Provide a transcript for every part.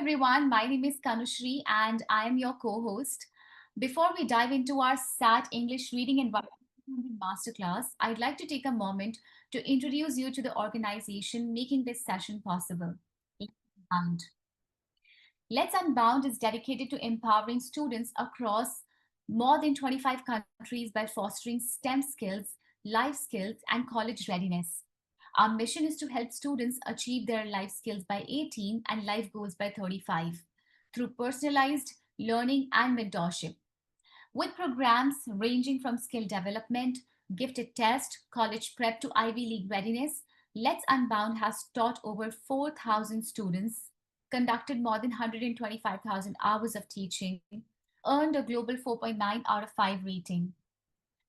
everyone. My name is Kanushri and I am your co host. Before we dive into our SAT English reading environment masterclass, I'd like to take a moment to introduce you to the organization making this session possible. Unbound. Let's Unbound is dedicated to empowering students across more than 25 countries by fostering STEM skills, life skills, and college readiness. Our mission is to help students achieve their life skills by 18 and life goals by 35 through personalized learning and mentorship. With programs ranging from skill development, gifted test, college prep to Ivy League readiness, Let's Unbound has taught over 4,000 students, conducted more than 125,000 hours of teaching, earned a global 4.9 out of 5 rating.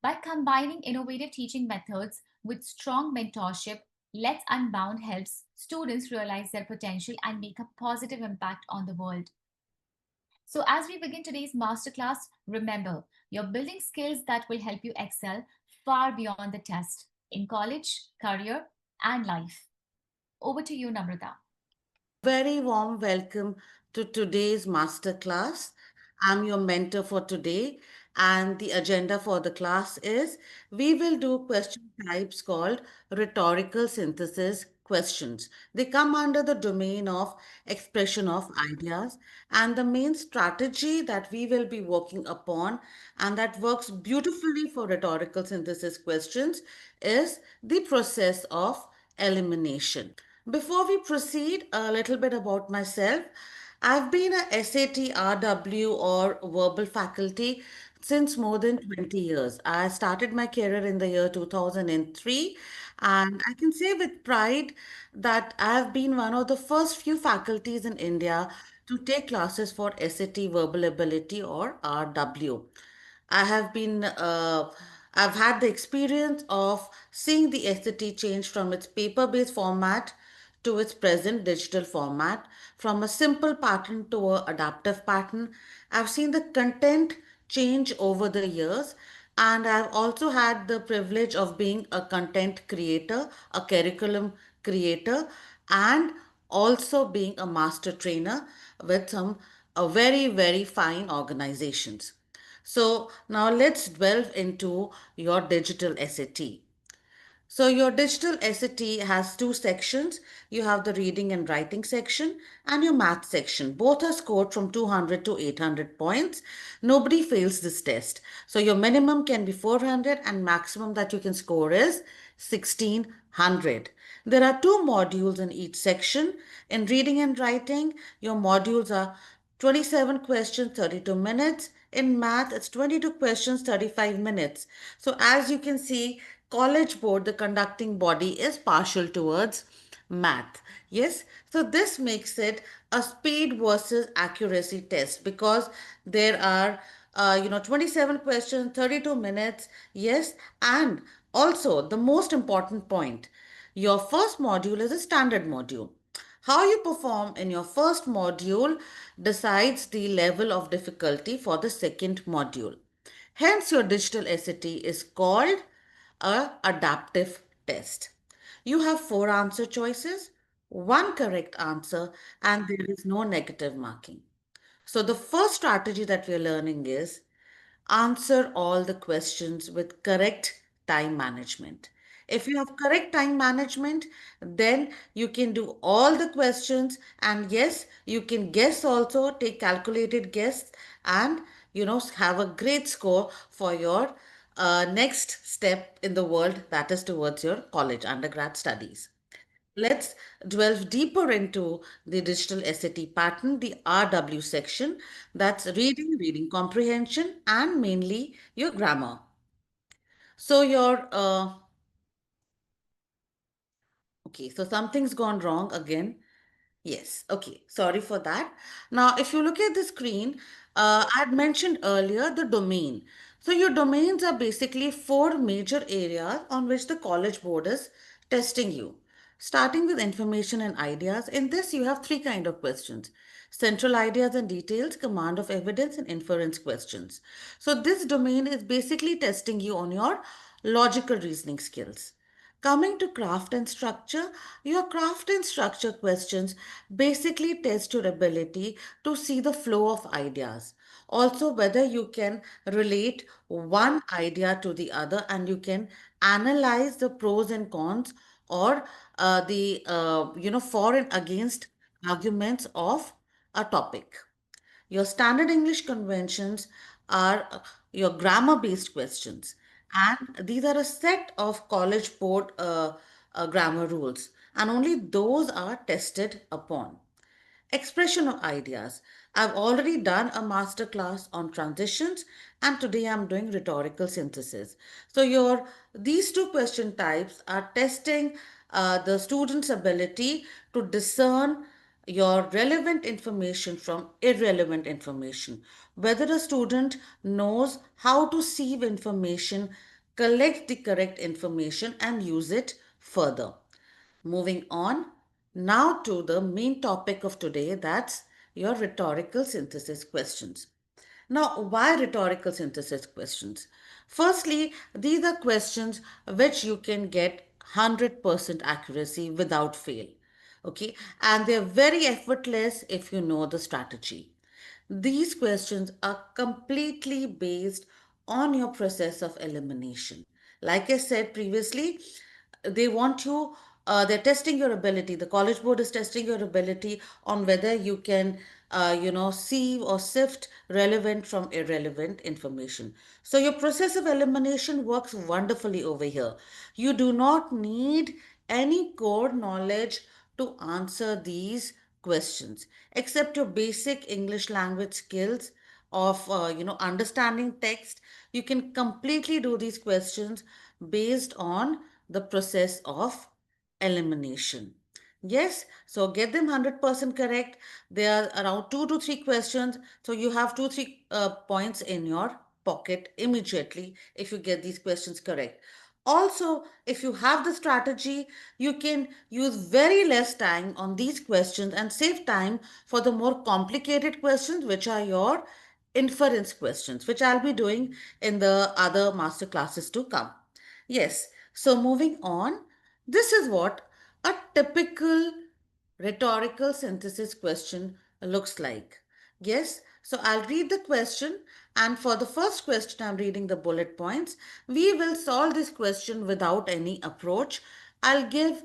By combining innovative teaching methods with strong mentorship, Let's Unbound helps students realize their potential and make a positive impact on the world. So, as we begin today's masterclass, remember you're building skills that will help you excel far beyond the test in college, career, and life. Over to you, Namrata. Very warm welcome to today's masterclass. I'm your mentor for today, and the agenda for the class is we will do question types called rhetorical synthesis questions. They come under the domain of expression of ideas, and the main strategy that we will be working upon and that works beautifully for rhetorical synthesis questions is the process of elimination. Before we proceed, a little bit about myself. I've been a SAT, RW, or verbal faculty since more than 20 years. I started my career in the year 2003, and I can say with pride that I've been one of the first few faculties in India to take classes for SAT verbal ability or RW. I have been, I've had the experience of seeing the SAT change from its paper-based format to its present digital format, from a simple pattern to a adaptive pattern. I've seen the content change over the years, and I've also had the privilege of being a content creator, a curriculum creator, and also being a master trainer with some very, very fine organizations. So now let's delve into your digital SAT. So your digital SAT has two sections. You have the reading and writing section and your math section. Both are scored from 200 to 800 points. Nobody fails this test. So your minimum can be 400 and maximum that you can score is 1600. There are two modules in each section. In reading and writing, your modules are 27 questions, 32 minutes. In math, it's 22 questions, 35 minutes. So as you can see, College Board, the conducting body, is partial towards math. Yes, so this makes it a speed versus accuracy test because there are 27 questions, 32 minutes. Yes, and also the most important point, your first module is a standard module. How you perform in your first module decides the level of difficulty for the second module. Hence, your digital SAT is called a adaptive test. You have four answer choices, one correct answer, and there is no negative marking. So, the first strategy that we are learning is answer all the questions with correct time management. If you have correct time management, then you can do all the questions, and yes, you can guess also, take calculated guess, and have a great score for your next step in the world, that is towards your college undergrad studies. Let's delve deeper into the digital SAT pattern, the RW section. That's reading comprehension, and mainly your grammar. So okay, so something's gone wrong again. Yes, okay, sorry for that. Now, if you look at the screen, I'd mentioned earlier the domain. So your domains are basically four major areas on which the College Board is testing you. Starting with information and ideas, in this you have three kind of questions. Central ideas and details, command of evidence, and inference questions. So this domain is basically testing you on your logical reasoning skills. Coming to craft and structure, your craft and structure questions basically test your ability to see the flow of ideas. Also, whether you can relate one idea to the other and you can analyze the pros and cons or the for and against arguments of a topic. Your standard English conventions are your grammar based questions, and these are a set of college board grammar rules, and only those are tested upon. Expression of ideas. I've already done a master class on transitions, and today I'm doing rhetorical synthesis. So your these two question types are testing the student's ability to discern your relevant information from irrelevant information. Whether a student knows how to sieve information, collect the correct information, and use it further. Moving on now to the main topic of today, that's your rhetorical synthesis questions. Now, why rhetorical synthesis questions? Firstly, these are questions which you can get 100% accuracy without fail. Okay, and they're very effortless if you know the strategy. These questions are completely based on your process of elimination. Like I said previously, they want you, they're testing your ability. The college board is testing your ability on whether you can, sieve or sift relevant from irrelevant information. So your process of elimination works wonderfully over here. You do not need any core knowledge to answer these questions, except your basic English language skills of understanding text. You can completely do these questions based on the process of elimination. Yes, so get them 100% correct. There are around 2 to 3 questions. So you have 2 3 points in your pocket immediately if you get these questions correct. Also, if you have the strategy, you can use very less time on these questions and save time for the more complicated questions, which are your inference questions, which I'll be doing in the other master classes to come. Yes, so moving on, this is what a typical rhetorical synthesis question looks like. Yes, so I'll read the question, and for the first question, I'm reading the bullet points. We will solve this question without any approach. I'll give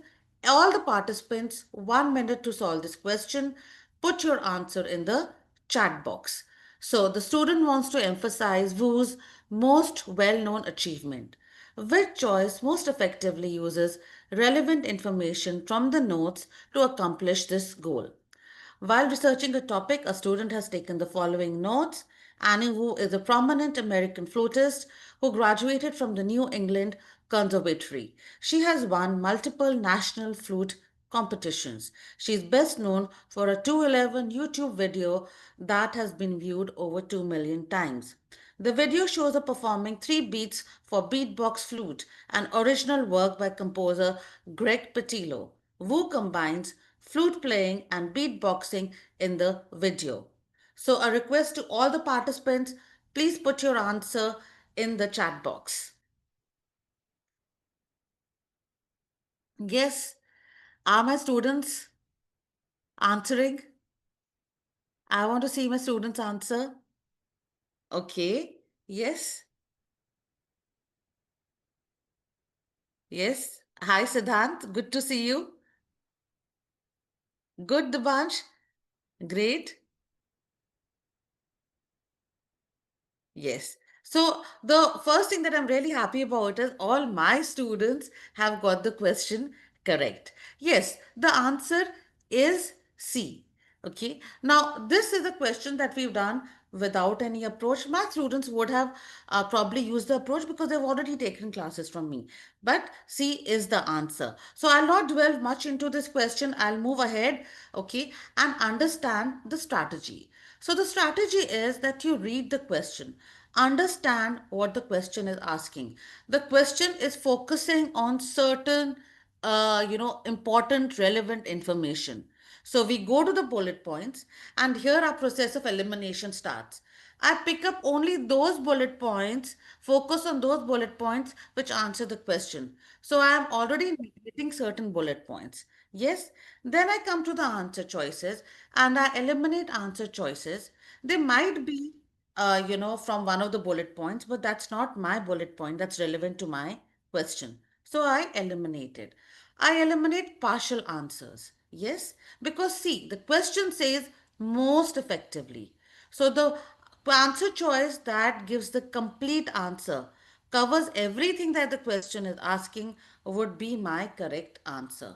all the participants 1 minute to solve this question. Put your answer in the chat box. So, the student wants to emphasize Wu's most well known achievement. Which choice most effectively uses relevant information from the notes to accomplish this goal? While researching a topic, a student has taken the following notes. Annie Wu is a prominent American flautist who graduated from the New England Conservatory. She has won multiple national flute competitions. She is best known for a 211 YouTube video that has been viewed over 2 million times. The video shows her performing 3 beats for beatbox flute, an original work by composer Greg Petillo. Wu combines flute playing and beatboxing in the video. So, a request to all the participants, please put your answer in the chat box. Yes, are my students answering? I want to see my students answer. Okay. Yes. Yes. Hi, Siddhant. Good to see you. Good, Devansh. Great. Yes. So the first thing that I'm really happy about is all my students have got the question correct. Yes, the answer is C. Okay. Now, this is a question that we've done without any approach. My students would have probably used the approach because they've already taken classes from me. But C is the answer. So I'll not dwell much into this question. I'll move ahead, okay, and understand the strategy. So the strategy is that you read the question, understand what the question is asking. The question is focusing on certain, important, relevant information. So we go to the bullet points, and here our process of elimination starts. I pick up only those bullet points, focus on those bullet points which answer the question. So I am already negating certain bullet points. Yes, then I come to the answer choices and I eliminate answer choices. They might be, from one of the bullet points, but that's not my bullet point that's relevant to my question. So I eliminate it. I eliminate partial answers. Yes, because see, the question says most effectively. So the answer choice that gives the complete answer, covers everything that the question is asking, would be my correct answer.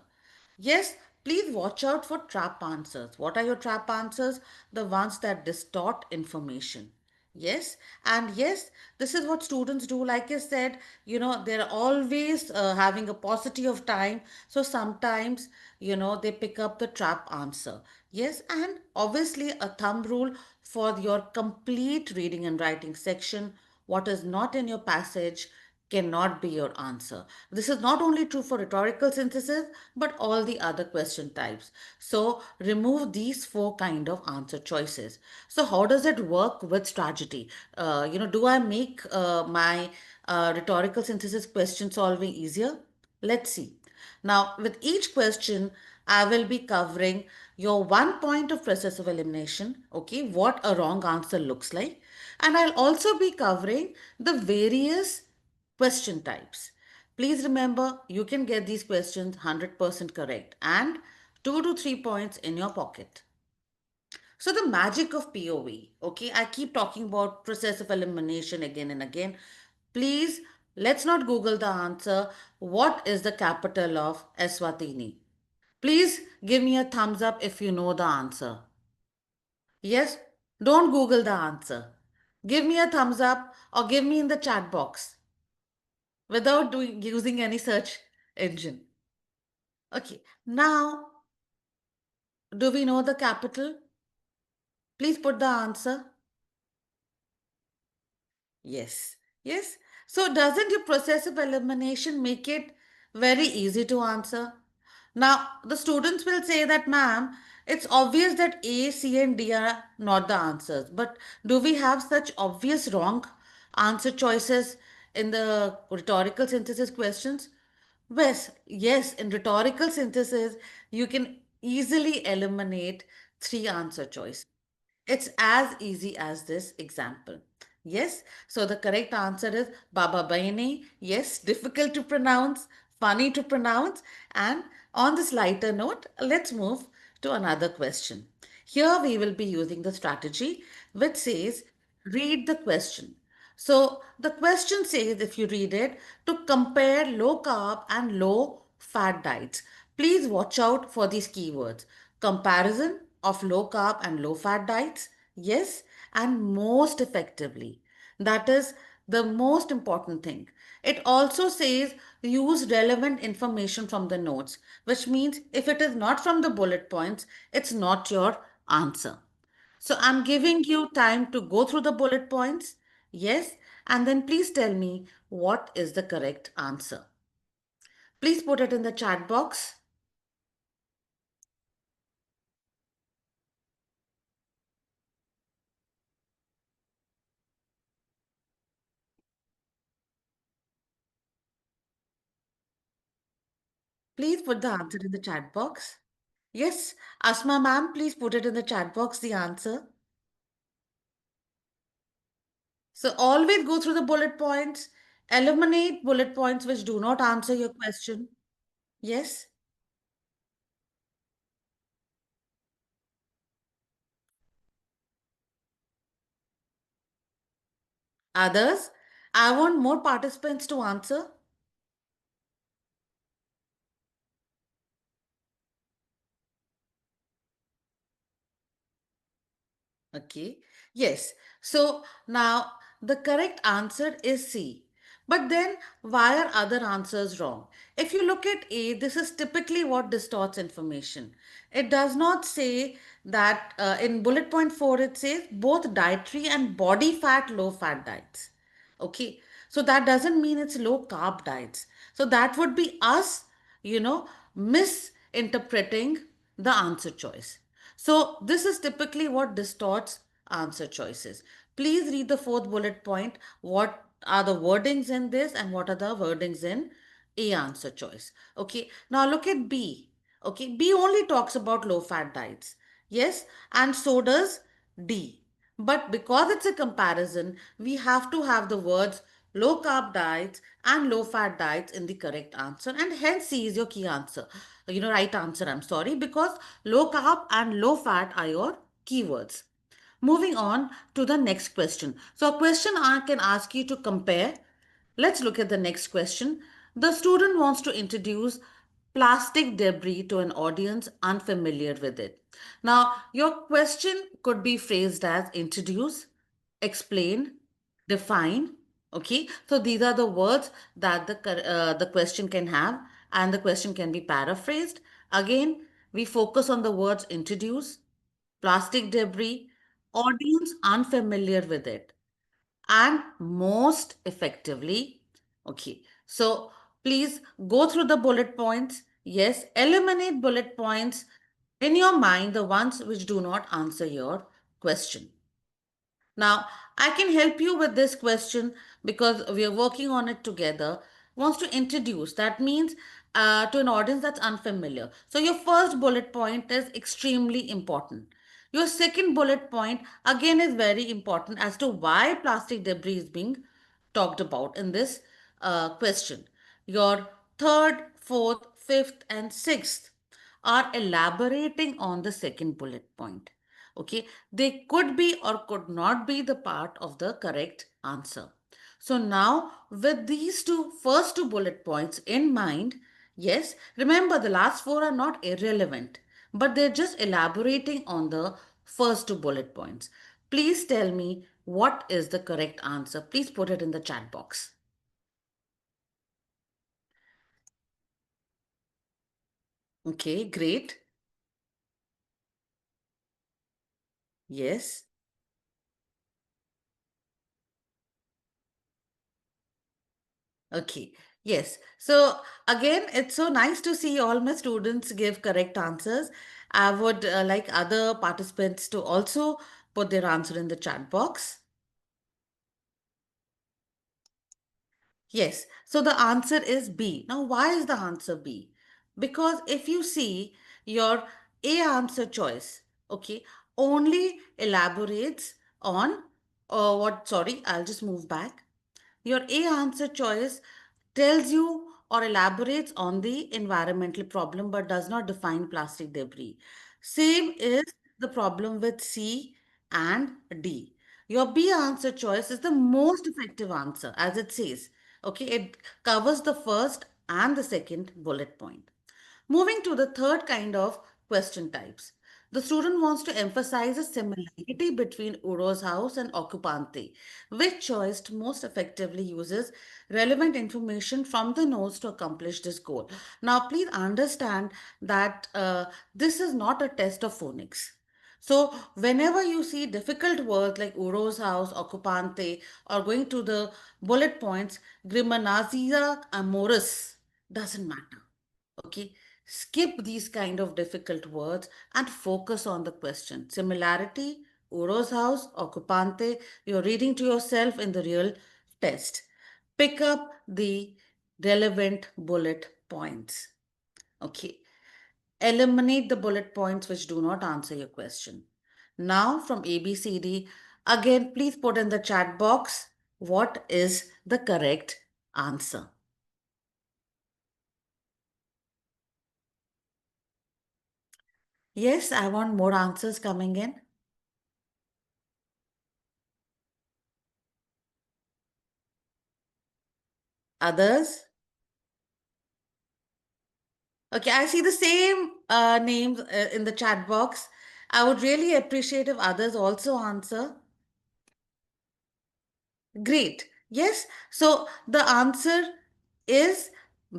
Yes, please watch out for trap answers. What are your trap answers? The ones that distort information. Yes, and yes, this is what students do. Like I said, they're always having a paucity of time. So sometimes, they pick up the trap answer. Yes, and obviously, a thumb rule for your complete reading and writing section, what is not in your passage cannot be your answer. This is not only true for rhetorical synthesis, but all the other question types. So remove these four kind of answer choices. So how does it work with strategy? Do I make my rhetorical synthesis question solving easier? Let's see. Now, with each question, I will be covering your one point of process of elimination, okay, what a wrong answer looks like. And I'll also be covering the various question types. Please remember, you can get these questions 100% correct and 2 to 3 points in your pocket. So, the magic of POV, okay, I keep talking about process of elimination again and again. Please, let's not Google the answer. What is the capital of Eswatini? Please give me a thumbs up if you know the answer. Yes, don't Google the answer. Give me a thumbs up or give me in the chat box without using any search engine. Okay, now do we know the capital? Please put the answer. Yes, yes. So, doesn't your process of elimination make it very easy to answer? Now, the students will say that, ma'am, it's obvious that A, C, and D are not the answers. But do we have such obvious wrong answer choices in the rhetorical synthesis questions? Yes, in rhetorical synthesis, you can easily eliminate three answer choices. It's as easy as this example. Yes, so the correct answer is Baba Baini. Yes, difficult to pronounce, funny to pronounce. And on this lighter note, let's move to another question. Here we will be using the strategy which says read the question. So the question says, if you read it, to compare low carb and low fat diets. Please watch out for these keywords. Comparison of low carb and low fat diets. Yes, and most effectively. That is the most important thing. It also says use relevant information from the notes, which means if it is not from the bullet points, it's not your answer. So I'm giving you time to go through the bullet points. Yes, and then please tell me what is the correct answer. Please put it in the chat box. Please put the answer in the chat box. Yes, Asma ma'am, please put it in the chat box, the answer. So always go through the bullet points, eliminate bullet points which do not answer your question. Yes, others, I want more participants to answer. Okay. Yes. So now the correct answer is C. But then why are other answers wrong? If you look at A, this is typically what distorts information. It does not say that in bullet point 4, it says both dietary and body fat, low fat diets. Okay. So that doesn't mean it's low carb diets. So that would be us, misinterpreting the answer choice. So this is typically what distorts answer choices. please read the fourth bullet point. What are the wordings in this and what are the wordings in A answer choice? Okay, now look at B. Okay, B only talks about low fat diets. Yes, and so does D. But because it's a comparison, we have to have the words low carb diets and low fat diets in the correct answer, and hence C is your key answer. Right answer, I'm sorry, because low carb and low fat are your keywords. Moving on to the next question. So, a question I can ask you to compare. Let's look at the next question. The student wants to introduce plastic debris to an audience unfamiliar with it. Now, your question could be phrased as introduce, explain, define. Okay, so these are the words that the question can have, and the question can be paraphrased. Again, we focus on the words introduce, plastic debris, audience unfamiliar with it, and most effectively. Okay, so please go through the bullet points. Yes, eliminate bullet points in your mind, the ones which do not answer your question. Now, I can help you with this question because we are working on it together. Wants to introduce, that means to an audience that's unfamiliar. So, your first bullet point is extremely important. Your second bullet point again is very important as to why plastic debris is being talked about in this question. Your third, fourth, fifth, and sixth are elaborating on the second bullet point. Okay, they could be or could not be the part of the correct answer. So now, with these two first two bullet points in mind, yes, remember the last four are not irrelevant, but they're just elaborating on the first two bullet points. Please tell me what is the correct answer. Please put it in the chat box. Okay, great. Yes. Okay. Yes. So again, it's so nice to see all my students give correct answers. I would like other participants to also put their answer in the chat box. Yes. So the answer is B. Now, why is the answer B? Because if you see your A answer choice, okay, only elaborates on sorry, I'll just move back. Your A answer choice tells you or elaborates on the environmental problem but does not define plastic debris. Same is the problem with C and D. Your B answer choice is the most effective answer, as it says. Okay, it covers the first and the second bullet point. Moving to the third kind of question types. The student wants to emphasize a similarity between Uro's house and Occupante. Which choice most effectively uses relevant information from the notes to accomplish this goal? Now, please understand that this is not a test of phonics. So, whenever you see difficult words like Uro's house, Occupante, or going to the bullet points, Grimanazia amoris, doesn't matter. Okay, skip these kind of difficult words and focus on the question. Similarity, Uro's house, occupante, you're reading to yourself in the real test. Pick up the relevant bullet points. Okay, eliminate the bullet points which do not answer your question. Now, from ABCD, again, please put in the chat box what is the correct answer. Yes, I want more answers coming in. Others? Okay, I see the same names in the chat box. I would really appreciate if others also answer. Great. Yes. So the answer is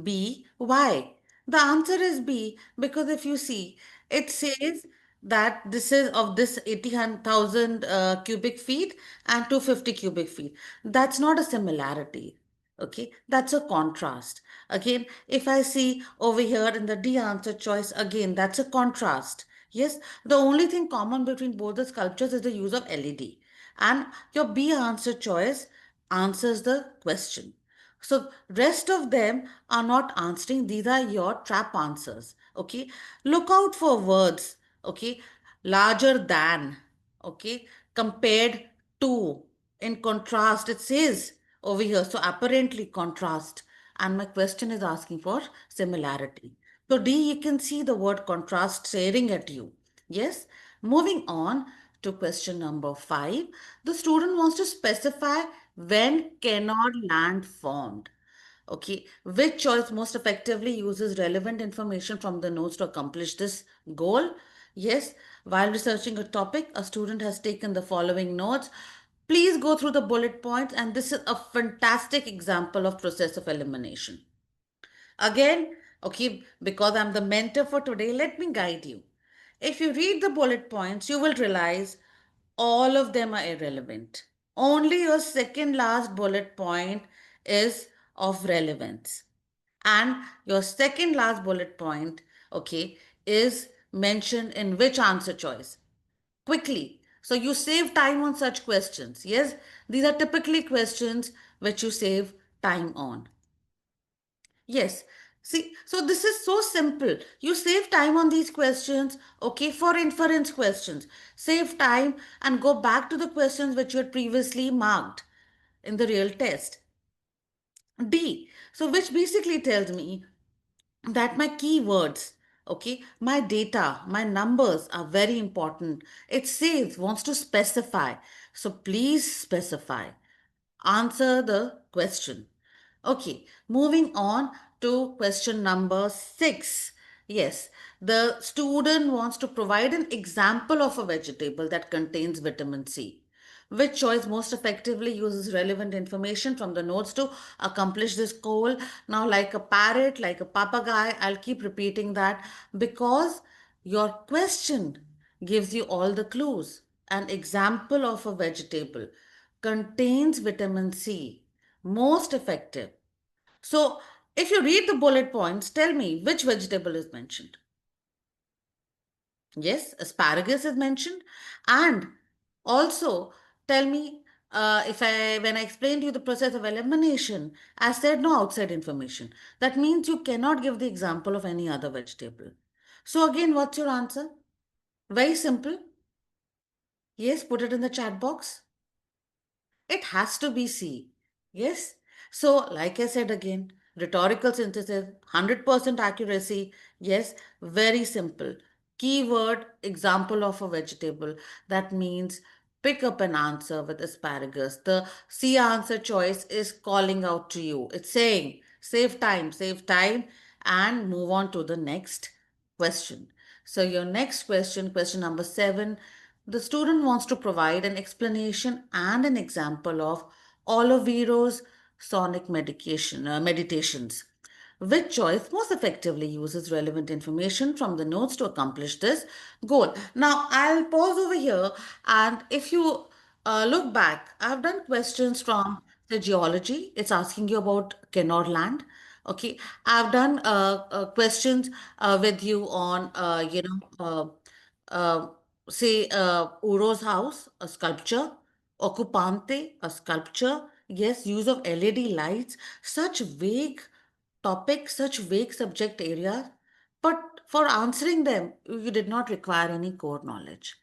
B. Why? The answer is B because if you see, it says that this is of this 80,000 cubic feet and 250 cubic feet. That's not a similarity. Okay, that's a contrast. Again, if I see over here in the D answer choice, again, that's a contrast. Yes, the only thing common between both the sculptures is the use of LED. and your B answer choice answers the question. So rest of them are not answering. These are your trap answers. Okay. Look out for words. Okay. Larger than. Okay. Compared to. In contrast, it says over here. So apparently contrast. And my question is asking for similarity. So D, you can see the word contrast staring at you. Yes. Moving on to question number 5. The student wants to specify when cannot land formed. Okay, which choice most effectively uses relevant information from the notes to accomplish this goal? Yes, while researching a topic, a student has taken the following notes. Please go through the bullet points, and this is a fantastic example of process of elimination. Again, okay, because I'm the mentor for today, let me guide you. If you read the bullet points, you will realize all of them are irrelevant. Only your second last bullet point is of relevance. And your second last bullet point, okay, is mentioned in which answer choice? Quickly. So you save time on such questions. Yes, these are typically questions which you save time on. Yes. See, so this is so simple. You save time on these questions, okay, for inference questions. Save time and go back to the questions which you had previously marked in the real test. D. So, which basically tells me that my keywords, okay, my data, my numbers are very important. It says, wants to specify. So, please specify. Answer the question. Okay, moving on to question number 6. Yes, the student wants to provide an example of a vegetable that contains vitamin C. Which choice most effectively uses relevant information from the notes to accomplish this goal? Now, like a parrot, like a papagay, I'll keep repeating that because your question gives you all the clues. An example of a vegetable contains vitamin C, most effective. So, if you read the bullet points, tell me which vegetable is mentioned. Yes, asparagus is mentioned. And also, tell me if I, when I explained to you the process of elimination, I said no outside information. That means you cannot give the example of any other vegetable. So, again, what's your answer? Very simple. Yes, put it in the chat box. It has to be C. Yes. So, like I said again, rhetorical synthesis, 100% accuracy. Yes, very simple. Keyword, example of a vegetable. That means pick up an answer with asparagus. The C answer choice is calling out to you. It's saying, save time, and move on to the next question. So, your next question, question number 7, the student wants to provide an explanation and an example of Olivero's sonic meditations. Which choice most effectively uses relevant information from the notes to accomplish this goal? Now, I'll pause over here, and if you look back, I've done questions from the geology. It's asking you about Kenor land. Okay, I've done questions with you on, uh, say, Uro's house, a sculpture, Occupante, a sculpture. Yes, use of LED lights, such vague topics, such vague subject areas. But for answering them, you did not require any core knowledge.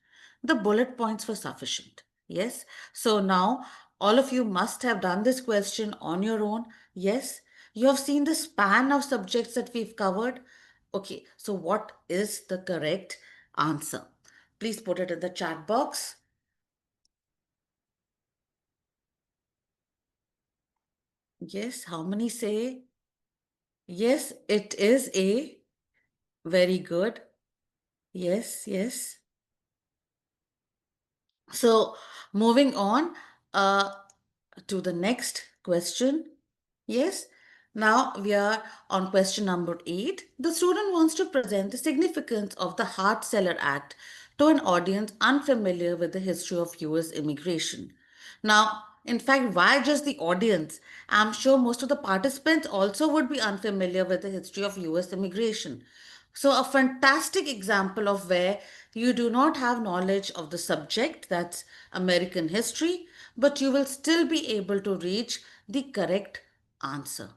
The bullet points were sufficient. Yes. So now all of you must have done this question on your own. Yes. You have seen the span of subjects that we've covered. Okay. So what is the correct answer? Please put it in the chat box. Yes. How many say? Yes, it is A. Very good. Yes, yes. So, moving on uh, to the next question. Yes, now we are on question number 8. The student wants to present the significance of the Hart-Celler Act to an audience unfamiliar with the history of US immigration. Now, in fact, why just the audience? I'm sure most of the participants also would be unfamiliar with the history of US immigration. So, a fantastic example of where you do not have knowledge of the subject, that's American history, but you will still be able to reach the correct answer.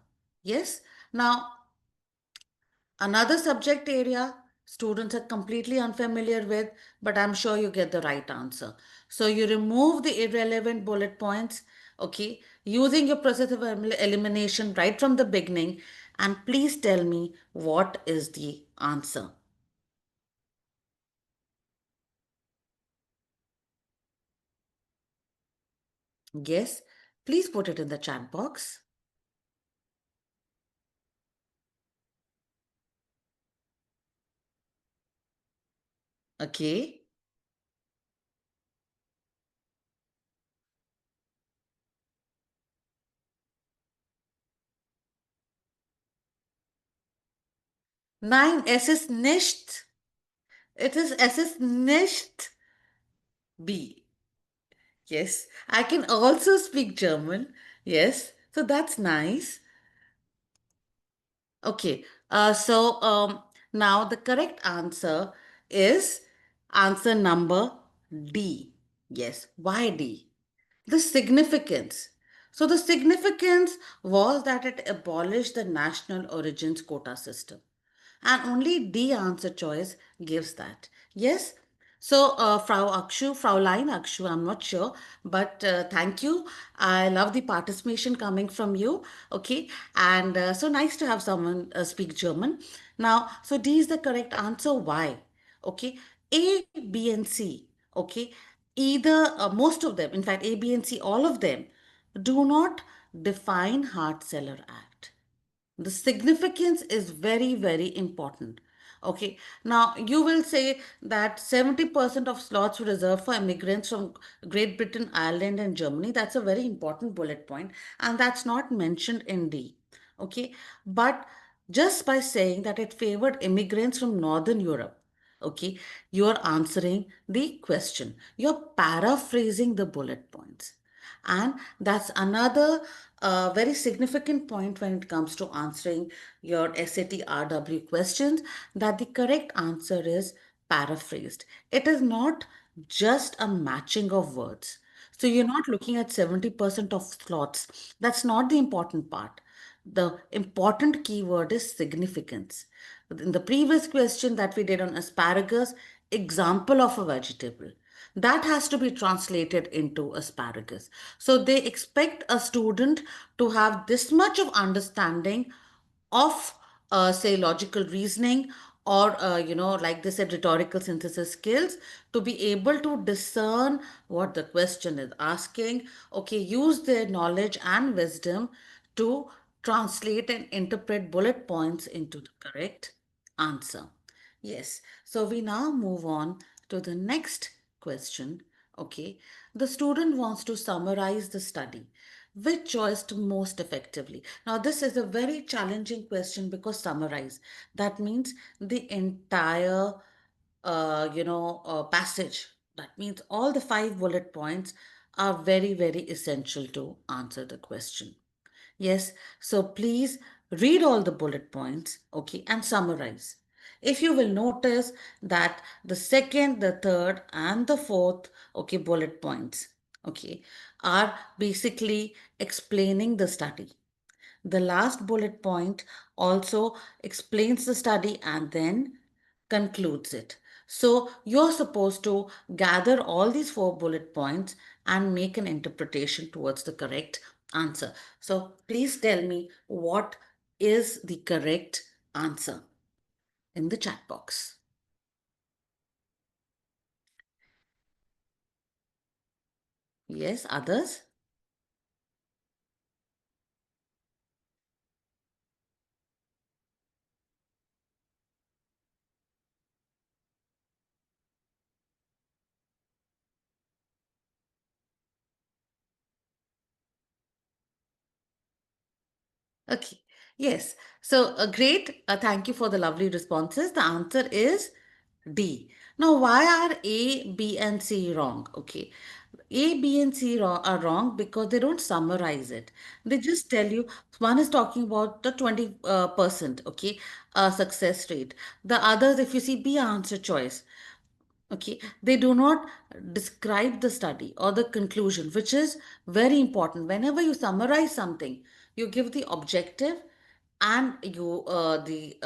Yes? Now, another subject area students are completely unfamiliar with, but I'm sure you get the right answer. So, you remove the irrelevant bullet points, okay, using your process of elimination right from the beginning, and please tell me what is the answer. Yes, please put it in the chat box. Okay. 9, es ist nicht. Es ist nicht B. Yes, I can also speak German. Yes, so that's nice. Okay, now the correct answer is answer number D. Yes, why D? The significance. So, the significance was that it abolished the national origins quota system. And only D answer choice gives that. Yes? So, Fraulein Akshu, I'm not sure, but thank you. I love the participation coming from you. Okay. And so nice to have someone speak German. Now, so D is the correct answer. Why? Okay. A, B, and C. Okay. Either, most of them, in fact, A, B, and C, all of them do not define Hart Celler Act. The significance is very, very important. Okay, now you will say that 70% of slots were reserved for immigrants from Great Britain, Ireland, and Germany. That's a very important bullet point, and that's not mentioned in D. Okay, but just by saying that it favored immigrants from Northern Europe, okay, you are answering the question. You're paraphrasing the bullet points. And that's another very significant point when it comes to answering your SAT RW questions, that the correct answer is paraphrased. It is not just a matching of words. So you're not looking at 70% of slots. That's not the important part. The important keyword is significance. In the previous question that we did on asparagus, example of a vegetable, that has to be translated into asparagus. So they expect a student to have this much of understanding of, say, logical reasoning, or like they said, rhetorical synthesis skills, to be able to discern what the question is asking. Okay, use their knowledge and wisdom to translate and interpret bullet points into the correct answer. Yes, so we now move on to the next question. Okay, the student wants to summarize the study. Which choice to most effectively? Now, this is a very challenging question because summarize, that means the entire, passage. That means all the 5 bullet points are very, very essential to answer the question. Yes, so please read all the bullet points, okay, and summarize. If you will notice that the second, the third, and the fourth, okay, bullet points, okay, are basically explaining the study. The last bullet point also explains the study and then concludes it. So you're supposed to gather all these 4 bullet points and make an interpretation towards the correct answer. So please tell me what is the correct answer in the chat box. Yes, others? Okay. Yes. So great. Thank you for the lovely responses. The answer is D. Now, why are A, B, and C wrong? Okay. A, B, and C are wrong because they don't summarize it. They just tell you one is talking about the 20%, okay, success rate. The others, if you see B answer choice, okay, they do not describe the study or the conclusion, which is very important. Whenever you summarize something, you give the objective and you the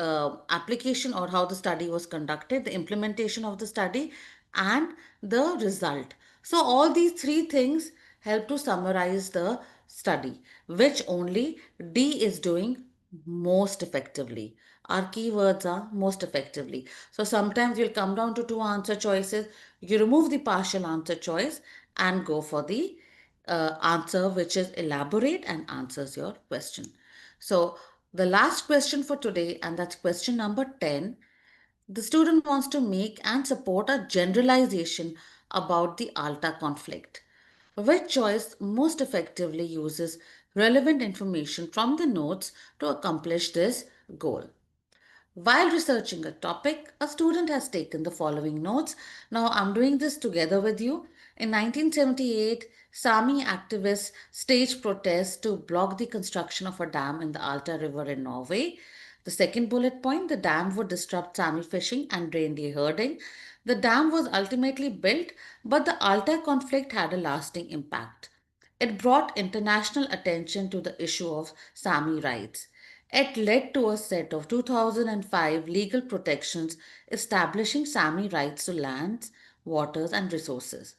application or how the study was conducted, the implementation of the study, and the result. So all these three things help to summarize the study, which only D is doing most effectively. Our keywords are most effectively. So sometimes you'll come down to two answer choices. You remove the partial answer choice and go for the answer which is elaborate and answers your question. So the last question for today, and that's question number 10. The student wants to make and support a generalization about the Alta conflict. Which choice most effectively uses relevant information from the notes to accomplish this goal? While researching a topic, a student has taken the following notes. Now, I'm doing this together with you. In 1978, Sami activists staged protests to block the construction of a dam in the Alta River in Norway. The second bullet point, the dam would disrupt Sami fishing and reindeer herding. The dam was ultimately built, but the Alta conflict had a lasting impact. It brought international attention to the issue of Sami rights. It led to a set of 2005 legal protections establishing Sami rights to lands, waters, and resources.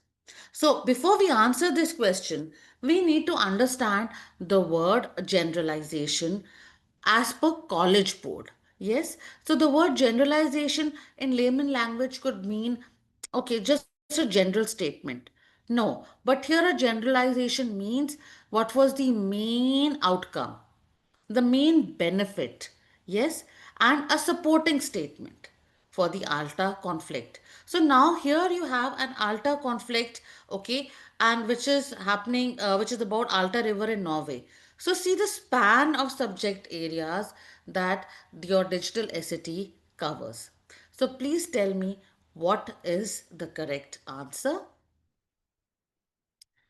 So, before we answer this question, we need to understand the word generalization as per College Board. Yes, so the word generalization in layman language could mean okay, just a general statement. No, but here a generalization means what was the main outcome, the main benefit, yes, and a supporting statement for the Alta conflict. So now here you have an Alta conflict, okay, and which is happening, which is about Alta River in Norway. So see the span of subject areas that your digital SAT covers. So please tell me what is the correct answer.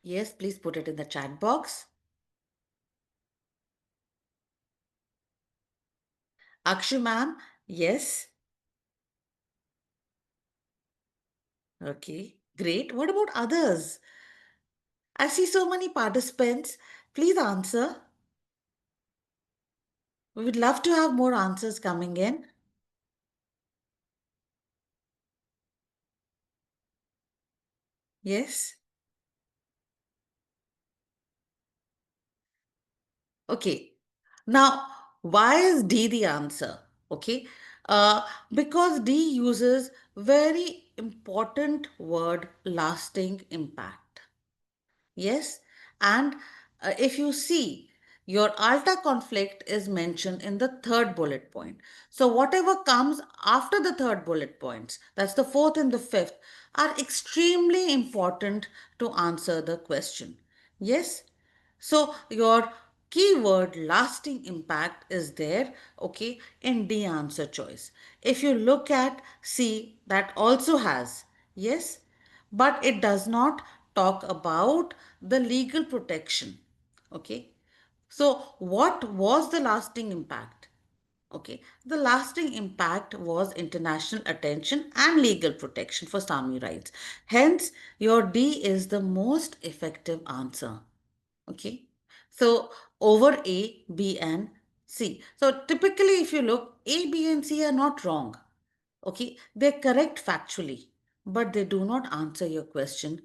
Yes, please put it in the chat box. Akshu ma'am, yes. Okay, great. What about others? I see so many participants. Please answer. We would love to have more answers coming in. Yes. Okay. Now, why is D the answer? Okay. Uh, because D uses very important word lasting impact. Yes. And if you see, your alta conflict is mentioned in the third bullet point. So, whatever comes after the third bullet points, that's the fourth and the fifth, are extremely important to answer the question. Yes. So, your keyword lasting impact is there, okay, in the answer choice. If you look at C, that also has, yes, but it does not talk about the legal protection. Okay. So, what was the lasting impact? Okay. The lasting impact was international attention and legal protection for Sami rights. Hence, your D is the most effective answer. Okay. So, over A, B, and C. So, typically, if you look, A, B, and C are not wrong. Okay, they're correct factually, but they do not answer your question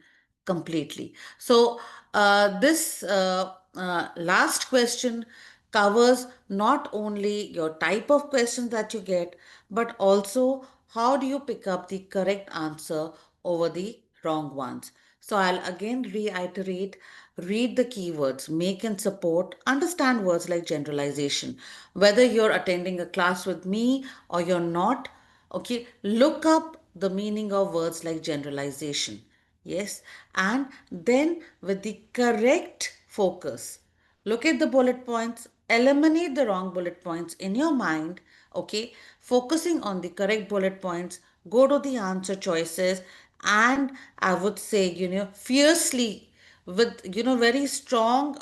completely. So, this last question covers not only your type of questions that you get, but also how do you pick up the correct answer over the wrong ones. So, I'll again reiterate, read the keywords, make and support, understand words like generalization. Whether you're attending a class with me or you're not, okay, look up the meaning of words like generalization. Yes, and then with the correct focus, look at the bullet points, eliminate the wrong bullet points in your mind, okay, focusing on the correct bullet points go to the answer choices, and I would say, fiercely, with, very strong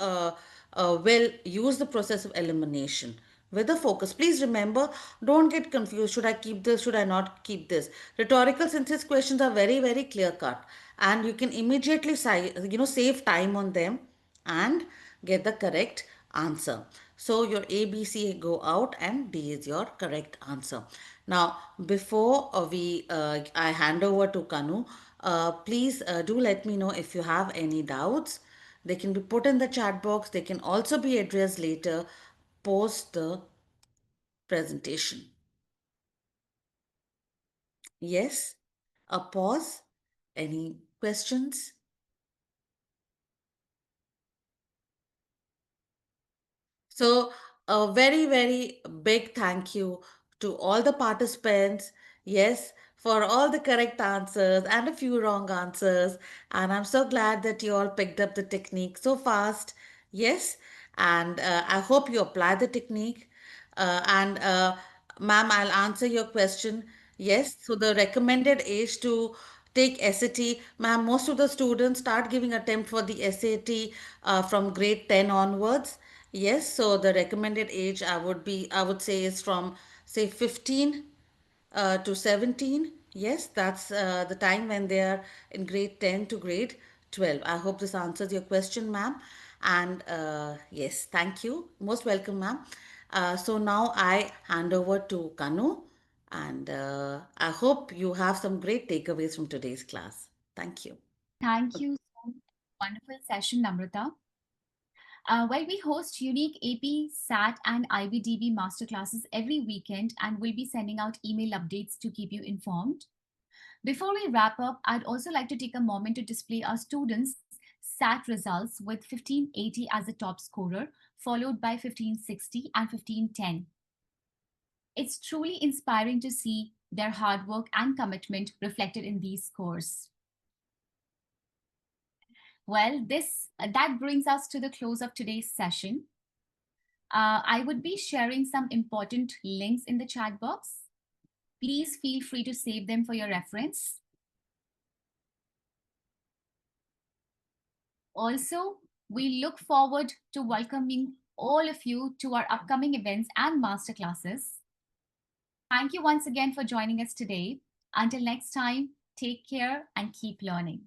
will use the process of elimination with a focus. Please remember, don't get confused. Should I keep this? Should I not keep this? Rhetorical synthesis questions are very, very clear cut, and you can immediately save time on them and get the correct answer. So your A, B, C go out, and D is your correct answer. Now, before I hand over to Kanu, please do let me know if you have any doubts. They can be put in the chat box. They can also be addressed later post the presentation. Yes? A pause? Any questions? So, a very, very big thank you to all the participants. Yes, for all the correct answers and a few wrong answers. And I'm so glad that you all picked up the technique so fast. Yes, and I hope you apply the technique. Ma'am, I'll answer your question. Yes, so the recommended age to take SAT, ma'am, most of the students start giving attempt for the SAT from grade 10 onwards. Yes, so the recommended age I would say is from say 15 to 17. Yes, that's the time when they are in grade 10 to grade 12. I hope this answers your question, ma'am. And yes, thank you. Most welcome, ma'am. So now I hand over to Kanu, and I hope you have some great takeaways from today's class. Thank you. Thank you so much. Wonderful session, Namrata. Well, we host unique AP, SAT, and IBDB masterclasses every weekend, and we'll be sending out email updates to keep you informed. Before we wrap up, I'd also like to take a moment to display our students' SAT results with 1580 as the top scorer, followed by 1560 and 1510. It's truly inspiring to see their hard work and commitment reflected in these scores. Well, this that brings us to the close of today's session. I would be sharing some important links in the chat box. Please feel free to save them for your reference. Also, we look forward to welcoming all of you to our upcoming events and masterclasses. Thank you once again for joining us today. Until next time, take care and keep learning.